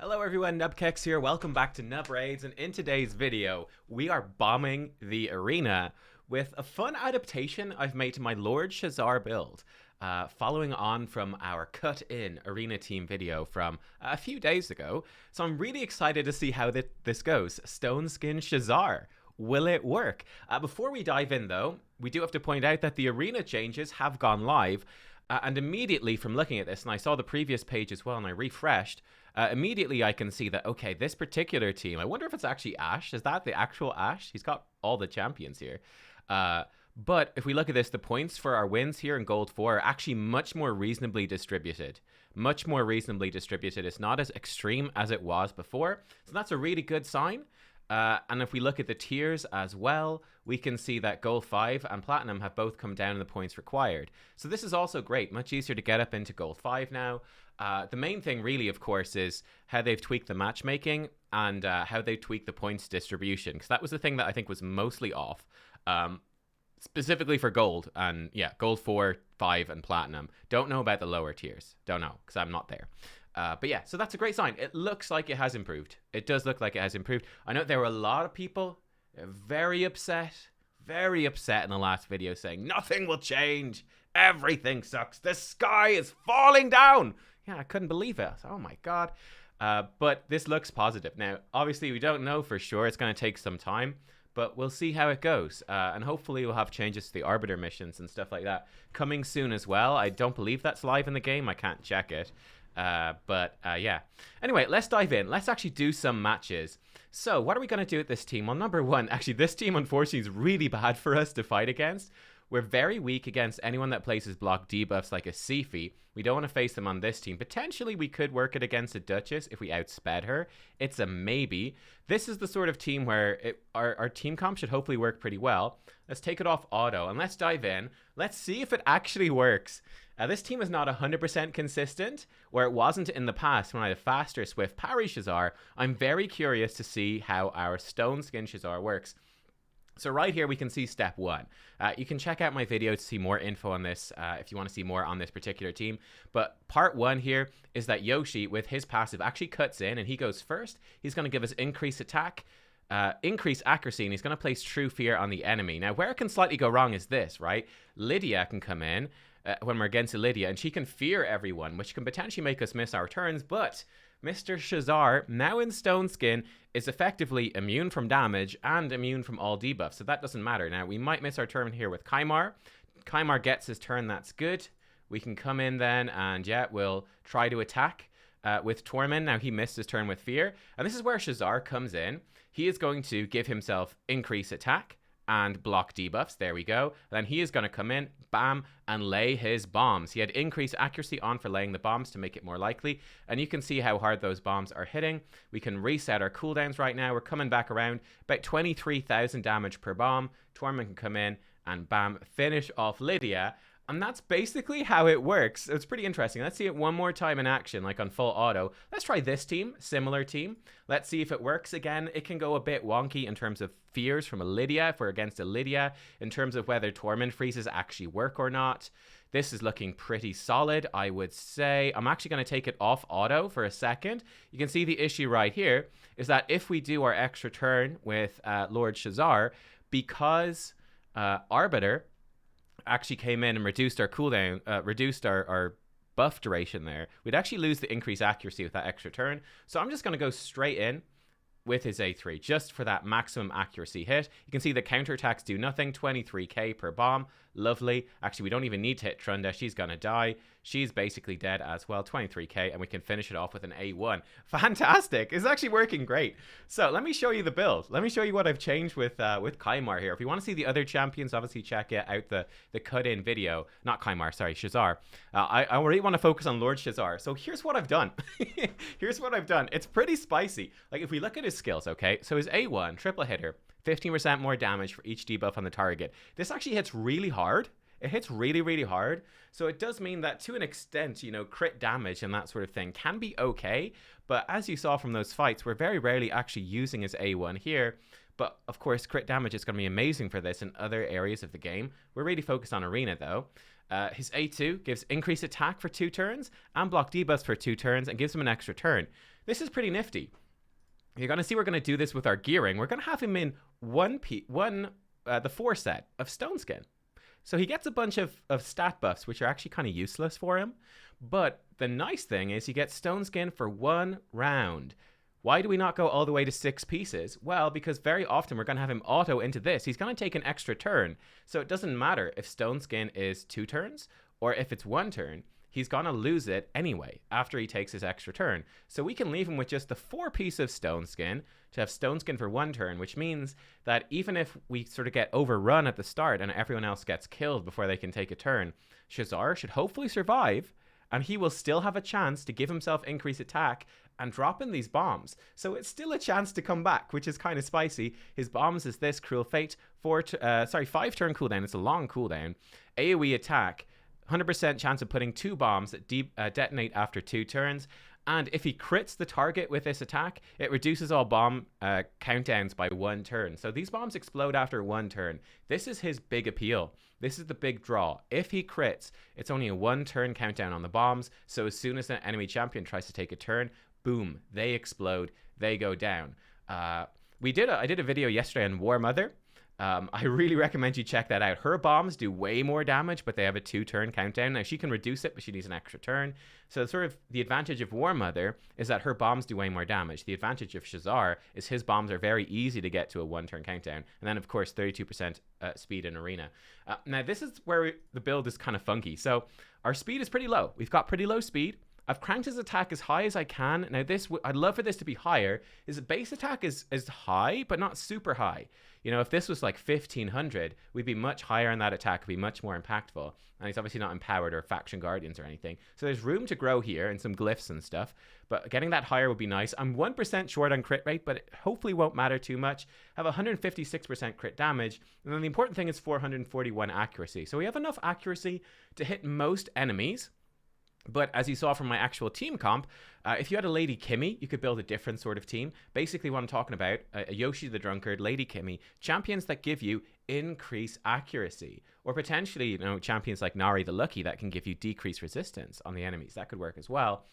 Hello everyone, nubkeks here. Welcome back to Nub Raids, and in today's video, we are bombing the arena with a fun adaptation I've made to my Lord Shazar build, following on from our cut-in arena team video from a few days ago. So I'm really excited to see how this goes. STONESKIN Shazar. Will it work? Before we dive in though, we do have to point out that the arena changes have gone live, and immediately from looking at this, and I saw the previous page as well and I refreshed, immediately I can see that, okay, this particular team, I wonder if it's actually Ash. Is that the actual Ash? He's got all the champions here. But if we look at this, the points for our wins here in Gold 4 are actually much more reasonably distributed. Much more reasonably distributed. It's not as extreme as it was before. So that's a really good sign. And if we look at the tiers as well, we can see that Gold 5 and Platinum have both come down in the points required. So this is also great. Much easier to get up into Gold 5 now. The main thing really, of course, is how they've tweaked the matchmaking and how they tweaked the points distribution. Because that was the thing that I think was mostly off. Specifically for Gold. And yeah, Gold 4, 5, and Platinum. Don't know about the lower tiers. Don't know, because I'm not there. But yeah, so that's a great sign. It looks like it has improved. It does look like it has improved. I know there were a lot of people very upset in the last video saying, nothing will change. Everything sucks. The sky is falling down. Yeah, I couldn't believe it. Oh my God. But this looks positive. Now, obviously, we don't know for sure. It's going to take some time, but we'll see how it goes. And hopefully we'll have changes to the Arbiter missions and stuff like that coming soon as well. I don't believe that's live in the game. I can't check it. But yeah. Anyway, let's dive in. Let's actually do some matches. So what are we going to do with this team? Well, number one, actually, this team, unfortunately, is really bad for us to fight against. We're very weak against anyone that places block debuffs like a Sifi. We don't want to face them on this team. Potentially, we could work it against a Duchess if we outsped her. It's a maybe. This is the sort of team where our team comp should hopefully work pretty well. Let's take it off auto and let's dive in. Let's see if it actually works. This team is not 100% consistent, where it wasn't in the past when I had a faster Swift parry Shazar. I'm very curious to see how our STONESKIN Shazar works. So right here we can see step one. You can check out my video to see more info on this if you want to see more on this particular team. But part one here is that Yoshi with his passive actually cuts in and he goes first. He's going to give us increased attack, increased accuracy, and he's going to place True Fear on the enemy. Now where it can slightly go wrong is this, right? Lydia can come in when we're against Lydia and she can fear everyone, which can potentially make us miss our turns, but Mr. Shazar, now in STONESKIN, is effectively immune from damage and immune from all debuffs, so that doesn't matter. Now, we might miss our turn here with Kymar. Kymar gets his turn, that's good. We can come in then and, yeah, we'll try to attack with Tormund. Now, he missed his turn with Fear, and this is where Shazar comes in. He is going to give himself increased attack and block debuffs. There we go. Then he is going to come in, bam, and lay his bombs. He had increased accuracy on for laying the bombs to make it more likely, and you can see how hard those bombs are hitting. We can reset our cooldowns right now. We're coming back around about 23,000 damage per bomb. Tormund can come in and bam, finish off Lydia. And that's basically how it works. It's pretty interesting. Let's see it one more time in action, like on full auto. Let's try this team, similar team. Let's see if it works again. It can go a bit wonky in terms of fears from a Lydia, if we're against a Lydia, in terms of whether Tormund freezes actually work or not. This is looking pretty solid, I would say. I'm actually going to take it off auto for a second. You can see the issue right here is that if we do our extra turn with Lord Shazar, because Arbiter actually came in and reduced our cooldown, reduced our buff duration there, we'd actually lose the increased accuracy with that extra turn. So I'm just going to go straight in with his A3 just for that maximum accuracy hit. You can see the counterattacks do nothing, 23k per bomb. Lovely. Actually, we don't even need to hit Trunda. She's going to die. She's basically dead as well, 23k, and we can finish it off with an A1. Fantastic. It's actually working great. So let me show you the build. Let me show you what I've changed with Kymar here. If you want to see the other champions, obviously check out the cut-in video. Not Kymar, sorry, Shazar. I really want to focus on Lord Shazar. So here's what I've done. Here's what I've done. It's pretty spicy. Like if we look at his skills, okay? So his A1, triple hitter, 15% more damage for each debuff on the target. This actually hits really hard. It hits really, really hard. So it does mean that to an extent, you know, crit damage and that sort of thing can be okay. But as you saw from those fights, we're very rarely actually using his A1 here. But of course, crit damage is going to be amazing for this in other areas of the game. We're really focused on Arena though. His A2 gives increased attack for 2 turns and block debuffs for 2 turns and gives him an extra turn. This is pretty nifty. You're going to see we're going to do this with our gearing. We're going to have him in the 4 set of Stoneskin. So he gets a bunch of stat buffs, which are actually kind of useless for him. But the nice thing is he gets Stoneskin for 1 round. Why do we not go all the way to 6 pieces? Well, because very often we're going to have him auto into this. He's going to take an extra turn. So it doesn't matter if Stoneskin is 2 turns or if it's 1 turn. He's going to lose it anyway after he takes his extra turn. So we can leave him with just the 4 piece of Stoneskin to have Stoneskin for 1 turn, which means that even if we sort of get overrun at the start and everyone else gets killed before they can take a turn, Shazar should hopefully survive, and he will still have a chance to give himself increased attack and drop in these bombs. So it's still a chance to come back, which is kind of spicy. His bombs is this: Cruel Fate, 5 turn cooldown. It's a long cooldown. AoE attack, 100% chance of putting 2 bombs that detonate after 2 turns. And if he crits the target with this attack, it reduces all bomb countdowns by 1 turn. So these bombs explode after 1 turn. This is his big appeal. This is the big draw. If he crits, it's only a 1 turn countdown on the bombs. So as soon as an enemy champion tries to take a turn, boom, they explode, they go down. I did a video yesterday on War Mother. I really recommend you check that out. Her bombs do way more damage, but they have a 2-turn countdown. Now, she can reduce it, but she needs an extra turn. So sort of the advantage of War Mother is that her bombs do way more damage. The advantage of Shazar is his bombs are very easy to get to a 1-turn countdown. And then, of course, 32% speed in Arena. Now, this is where the build is kind of funky. So our speed is pretty low. We've got pretty low speed. I've cranked his attack as high as I can. Now, I'd love for this to be higher. His base attack is high, but not super high. You know, if this was like 1500, we'd be much higher on that attack. It'd be much more impactful. And he's obviously not empowered or faction guardians or anything. So there's room to grow here and some glyphs and stuff. But getting that higher would be nice. I'm 1% short on crit rate, but it hopefully won't matter too much. I have 156% crit damage. And then the important thing is 441 accuracy. So we have enough accuracy to hit most enemies. But as you saw from my actual team comp, if you had a Lady Kimmy, you could build a different sort of team. Basically what I'm talking about, a Yoshi the Drunkard, Lady Kimmy, champions that give you increased accuracy. Or potentially, you know, champions like Nari the Lucky that can give you decreased resistance on the enemies. That could work as well.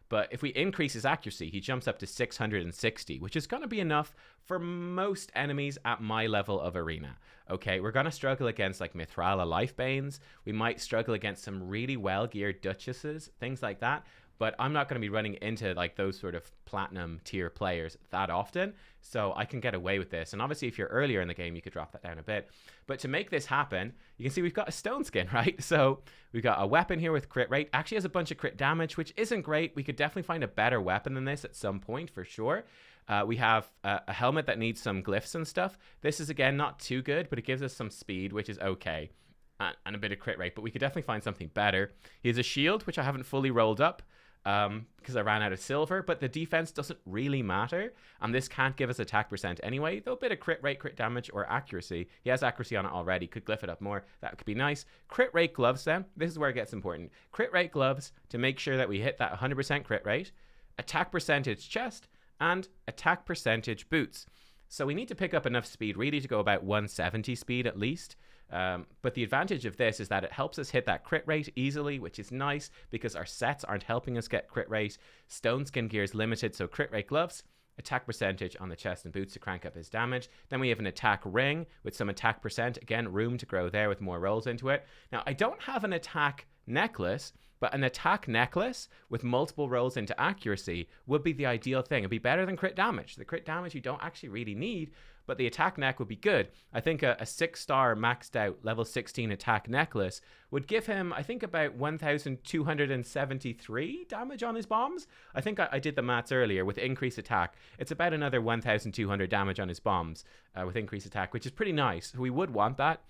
But if we increase his accuracy, he jumps up to 660, which is going to be enough for most enemies at my level of Arena. Okay, we're going to struggle against like Mithrala Lifebanes. We might struggle against some really well-geared Duchesses, things like that. But I'm not going to be running into like those sort of platinum tier players that often. So I can get away with this. And obviously, if you're earlier in the game, you could drop that down a bit. But to make this happen, you can see we've got a stone skin, right? So we've got a weapon here with crit rate. Actually has a bunch of crit damage, which isn't great. We could definitely find a better weapon than this at some point for sure. We have a helmet that needs some glyphs and stuff. This is, again, not too good, but it gives us some speed, which is okay. And a bit of crit rate, but we could definitely find something better. He has a shield, which I haven't fully rolled up because I ran out of silver, but the defense doesn't really matter. And this can't give us attack percent anyway, though a bit of crit rate, crit damage, or accuracy. He has accuracy on it already. Could glyph it up more. That could be nice. Crit rate gloves then. This is where it gets important. Crit rate gloves to make sure that we hit that 100% crit rate. Attack percentage chest. And attack percentage boots. So we need to pick up enough speed really to go about 170 speed at least. But the advantage of this is that it helps us hit that crit rate easily, which is nice because our sets aren't helping us get crit rate. Stone skin gear is limited, so crit rate gloves, attack percentage on the chest and boots to crank up his damage. Then we have an attack ring with some attack percent. Again, room to grow there with more rolls into it. Now, I don't have an attack necklace, but an attack necklace with multiple rolls into accuracy would be the ideal thing. It'd be better than crit damage. The crit damage you don't actually really need, but the attack neck would be good. I think a 6-star maxed out level 16 attack necklace would give him, I think, about 1,273 damage on his bombs. I think I did the maths earlier with increased attack. It's about another 1,200 damage on his bombs with increased attack, which is pretty nice. We would want that.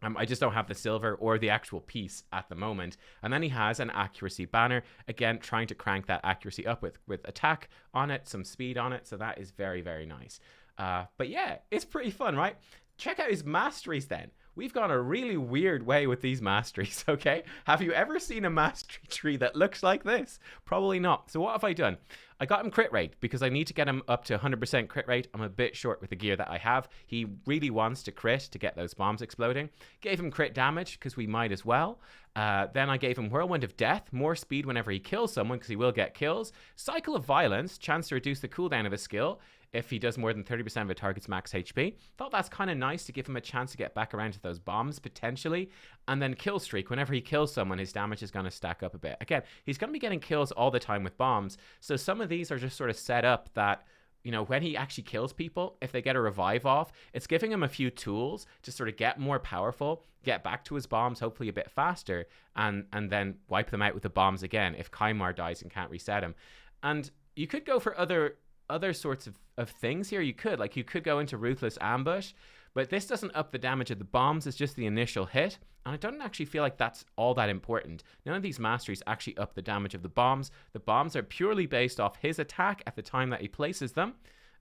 I just don't have the silver or the actual piece at the moment. And then he has an accuracy banner. Again, trying to crank that accuracy up with attack on it, some speed on it. So that is very, very nice. But yeah, it's pretty fun, right? Check out his masteries then. We've gone a really weird way with these masteries, okay? Have you ever seen a mastery tree that looks like this? Probably not. So what have I done? I got him crit rate because I need to get him up to 100% crit rate. I'm a bit short with the gear that I have. He really wants to crit to get those bombs exploding. Gave him crit damage because we might as well. Then I gave him Whirlwind of Death, more speed whenever he kills someone because he will get kills. Cycle of Violence, chance to reduce the cooldown of a skill if he does more than 30% of a target's max HP. Thought that's kind of nice to give him a chance to get back around to those bombs, potentially. And then Kill Streak. Whenever he kills someone, his damage is going to stack up a bit. Again, he's going to be getting kills all the time with bombs. So some of these are just sort of set up that, you know, when he actually kills people, if they get a revive off, it's giving him a few tools to sort of get more powerful, get back to his bombs, hopefully a bit faster, and then wipe them out with the bombs again if Kymar dies and can't reset him. And you could go for other sorts of things here. You could go into Ruthless Ambush, but this doesn't up the damage of the bombs. It's just the initial hit, and I don't actually feel like that's all that important. None of these masteries actually up the damage of the bombs. The bombs are purely based off his attack at the time that he places them,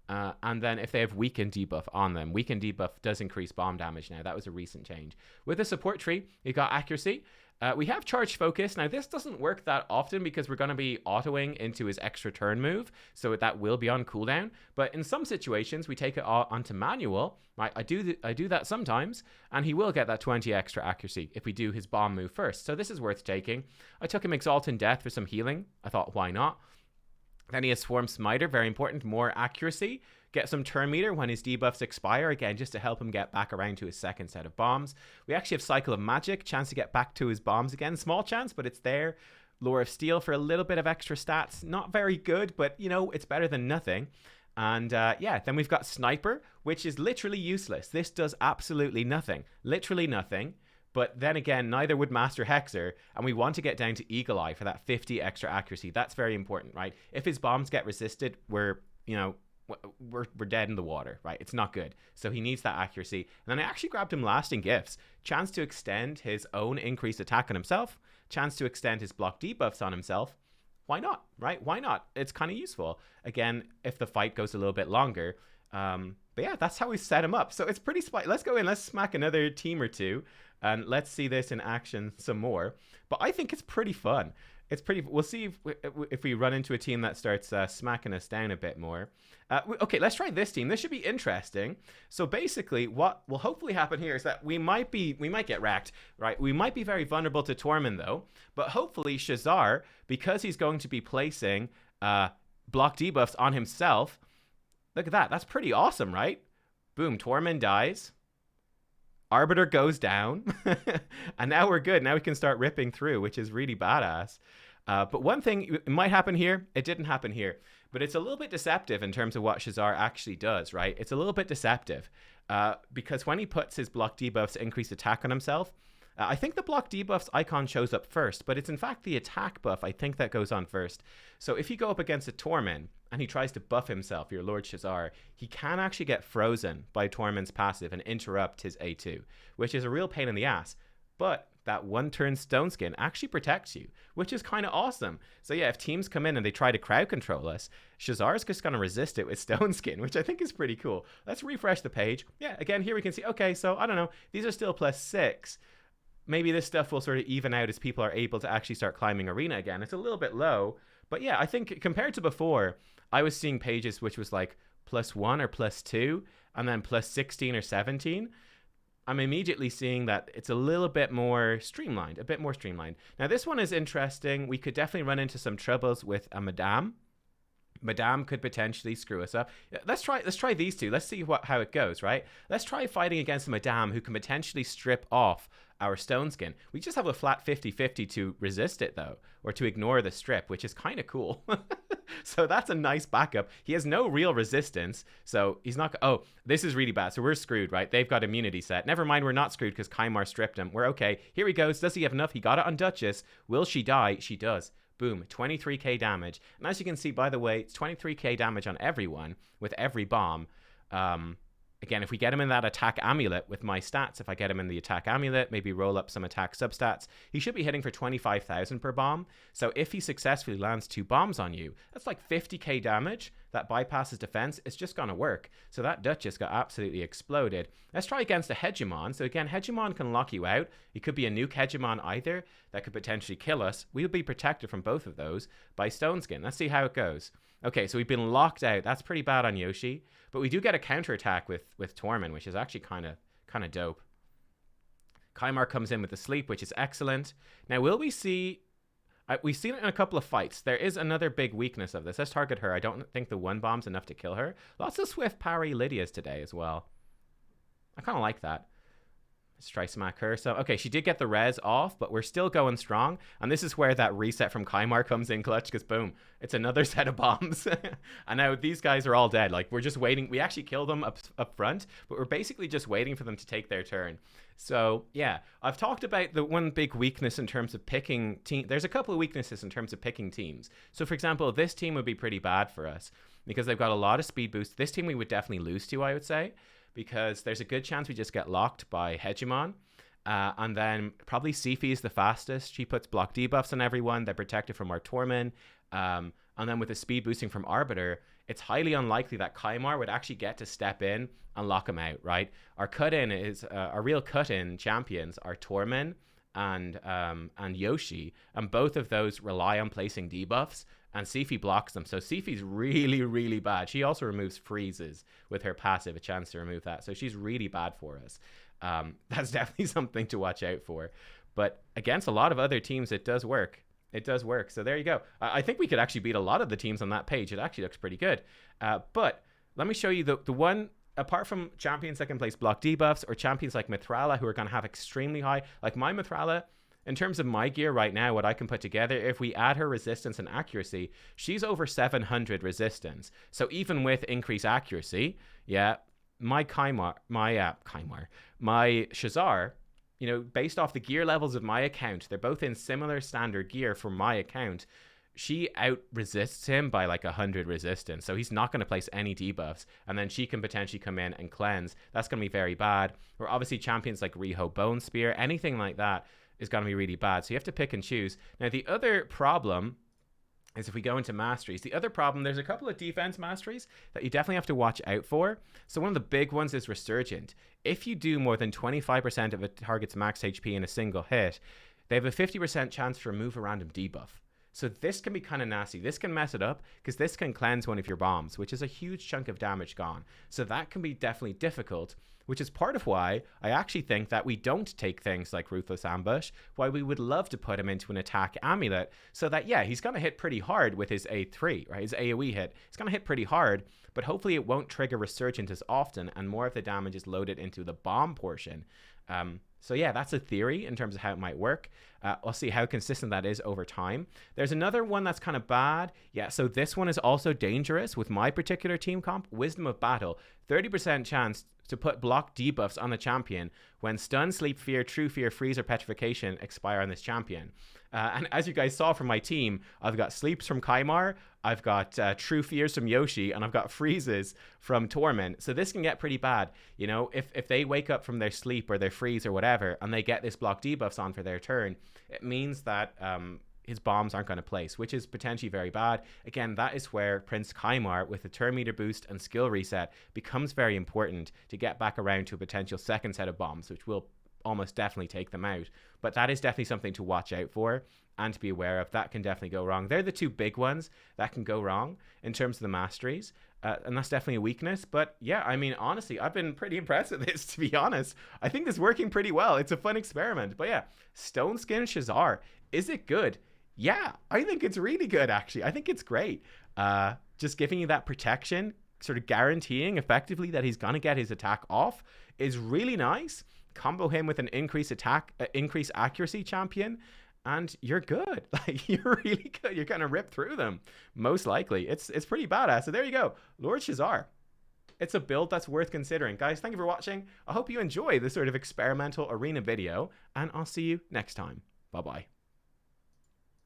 and then if they have weaken debuff on them. Weaken debuff does increase bomb damage now. That was a recent change. With the support tree, you got accuracy. We have Charged Focus. Now, this doesn't work that often because we're going to be autoing into his extra turn move, so that will be on cooldown. But in some situations, we take it onto manual. Right? I do that sometimes, and he will get that 20 extra accuracy if we do his bomb move first. So this is worth taking. I took him Exalted Death for some healing. I thought, why not? Then he has Swarm Smiter, very important, more accuracy. Get some turn meter when his debuffs expire, again, just to help him get back around to his second set of bombs. We actually have Cycle of Magic, chance to get back to his bombs again. Small chance, but it's there. Lore of Steel for a little bit of extra stats. Not very good, but, you know, it's better than nothing. And, yeah, then we've got Sniper, which is literally useless. This does absolutely nothing. Literally nothing. But then again, neither would Master Hexer, and we want to get down to Eagle Eye for that 50 extra accuracy. That's very important, right? If his bombs get resisted, we're dead in the water, right? It's not good. So he needs that accuracy. And then I actually grabbed him Lasting Gifts. Chance to extend his own increased attack on himself. Chance to extend his block debuffs on himself. Why not, right? Why not? It's kind of useful. Again, if the fight goes a little bit longer. But yeah, that's how we set him up. So it's pretty spicy. Let's go in. Let's smack another team or two. And let's see this in action some more. But I think it's pretty fun. It's pretty. We'll see if we run into a team that starts smacking us down a bit more. Okay, let's try this team. This should be interesting. So basically, what will hopefully happen here is that we might get wrecked, right? We might be very vulnerable to Tormund though. But hopefully Shazar, because he's going to be placing block debuffs on himself. Look at that. That's pretty awesome, right? Boom. Tormund dies. Arbiter goes down, and now we're good. Now we can start ripping through, which is really badass. But one thing, it might happen here. It didn't happen here. But it's a little bit deceptive in terms of what Shazar actually does, right? It's a little bit deceptive because when he puts his block debuffs to increase attack on himself, I think the block debuffs icon shows up first, but it's in fact the attack buff, I think, that goes on first. So if you go up against a Tormund and he tries to buff himself, your Lord Shazar, he can actually get frozen by Tormund's passive and interrupt his A2, which is a real pain in the ass. But that one-turn Stoneskin actually protects you, which is kind of awesome. So yeah, if teams come in and they try to crowd control us, Shazar's just going to resist it with Stoneskin, which I think is pretty cool. Let's refresh the page. Yeah, again, here we can see, okay, so I don't know, these are still +6. Maybe this stuff will sort of even out as people are able to actually start climbing arena again. It's a little bit low, but yeah, I think compared to before, I was seeing pages which was like +1 or +2, and then +16 or 17. I'm immediately seeing that it's a little bit more streamlined, Now this one is interesting. We could definitely run into some troubles with a Madame. Madame could potentially screw us up. Let's try these two. Let's see how it goes, right? Let's try fighting against a Madame who can potentially strip off our Stoneskin. We just have a flat 50-50 to resist it though, or to ignore the strip, which is kind of cool. So that's a nice backup. He has no real resistance, so he's not. Oh, this is really bad. So we're screwed, right? They've got immunity set. Never mind, we're not screwed because Kymar stripped him. We're okay. Here he goes. Does he have enough? He got it on Duchess. Will she die? She does. Boom, 23k damage. And as you can see, by the way, it's 23k damage on everyone with every bomb. Again, if we get him in that attack amulet with my stats, if I get him in the attack amulet, maybe roll up some attack substats, he should be hitting for 25,000 per bomb. So if he successfully lands 2 bombs on you, that's like 50k damage. That bypasses defense. It's just going to work. So that Duchess got absolutely exploded. Let's try against a Hegemon. So again, Hegemon can lock you out. It could be a nuke Hegemon either that could potentially kill us. We'll be protected from both of those by Stoneskin. Let's see how it goes. Okay, so we've been locked out. That's pretty bad on Yoshi. But we do get a counterattack with Tormund, which is actually kind of dope. Kaimar comes in with the sleep, which is excellent. Now, will we see... we've seen it in a couple of fights. There is another big weakness of this. Let's target her. I don't think the one bomb's enough to kill her. Lots of swift parry Lydia's today as well. I kind of like that. Let's try smack her. So, okay, she did get the res off, but we're still going strong. And this is where that reset from Kaimar comes in clutch, because boom, it's another set of bombs. And now these guys are all dead. Like, we're just waiting. We actually killed them up front, but we're basically just waiting for them to take their turn. So, yeah, I've talked about the one big weakness in terms of picking team. There's a couple of weaknesses in terms of picking teams. So, for example, this team would be pretty bad for us because they've got a lot of speed boost. This team we would definitely lose to, I would say, because there's a good chance we just get locked by Hegemon. And then probably Sifi is the fastest. She puts block debuffs on everyone. They're protected from our Tormund. And then with the speed boosting from Arbiter, it's highly unlikely that Kaimar would actually get to step in and lock him out, right? Our cut-in is, our real cut-in champions are Tormund and Yoshi. And both of those rely on placing debuffs. And Sifi blocks them. So Sifi's really, really bad. She also removes freezes with her passive, a chance to remove that. So she's really bad for us. That's definitely something to watch out for. But against a lot of other teams, it does work. It does work. So there you go. I think we could actually beat a lot of the teams on that page. It actually looks pretty good. But let me show you the one, apart from champions that can place block debuffs or champions like Mithrala who are going to have extremely high, like my Mithrala, in terms of my gear right now, what I can put together, if we add her resistance and accuracy, she's over 700 resistance. So even with increased accuracy, yeah, my Shazar, you know, based off the gear levels of my account, they're both in similar standard gear for my account. She out resists him by like 100 resistance. So he's not going to place any debuffs. And then she can potentially come in and cleanse. That's going to be very bad. Or obviously champions like Riho Bone Spear, anything like that is going to be really bad. So you have to pick and choose. Now, the other problem is if we go into masteries, there's a couple of defense masteries that you definitely have to watch out for. So one of the big ones is Resurgent. If you do more than 25% of a target's max HP in a single hit, they have a 50% chance to remove a random debuff. So this can be kind of nasty. This can mess it up because this can cleanse one of your bombs, which is a huge chunk of damage gone. So that can be definitely difficult, which is part of why I actually think that we don't take things like Ruthless Ambush, why we would love to put him into an attack amulet so that, yeah, he's going to hit pretty hard with his A3, right? His AoE hit. It's going to hit pretty hard, but hopefully it won't trigger Resurgent as often and more of the damage is loaded into the bomb portion. So yeah, that's a theory in terms of how it might work. We'll see how consistent that is over time. There's another one that's kind of bad. Yeah, so this one is also dangerous with my particular team comp, Wisdom of Battle. 30% chance to put block debuffs on the champion when Stun, Sleep, Fear, True Fear, Freeze, or Petrification expire on this champion. And as you guys saw from my team, I've got Sleeps from Kaimar, I've got True Fears from Yoshi, and I've got Freezes from Tormund. So this can get pretty bad. You know, if they wake up from their sleep or their freeze or whatever, and they get this block debuffs on for their turn, it means that his bombs aren't going to place, which is potentially very bad. Again, that is where Prince Kaimar, with the turn meter boost and skill reset, becomes very important to get back around to a potential second set of bombs, which will almost definitely take them out. But that is definitely something to watch out for and to be aware of. That can definitely go wrong. They're the two big ones that can go wrong in terms of the masteries. And that's definitely a weakness. But yeah, I mean, honestly, I've been pretty impressed with this, to be honest. I think this is working pretty well. It's a fun experiment. But yeah, STONESKIN Shazar. Is it good? Yeah, I think it's really good, actually. I think it's great. Just giving you that protection, sort of guaranteeing effectively that he's going to get his attack off is really nice. Combo him with an increased attack, increased accuracy champion, and you're good. Like, you're really good. You're going to rip through them, most likely. It's pretty badass. So there you go. Lord Shazar. It's a build that's worth considering. Guys, thank you for watching. I hope you enjoy this sort of experimental arena video, and I'll see you next time. Bye-bye.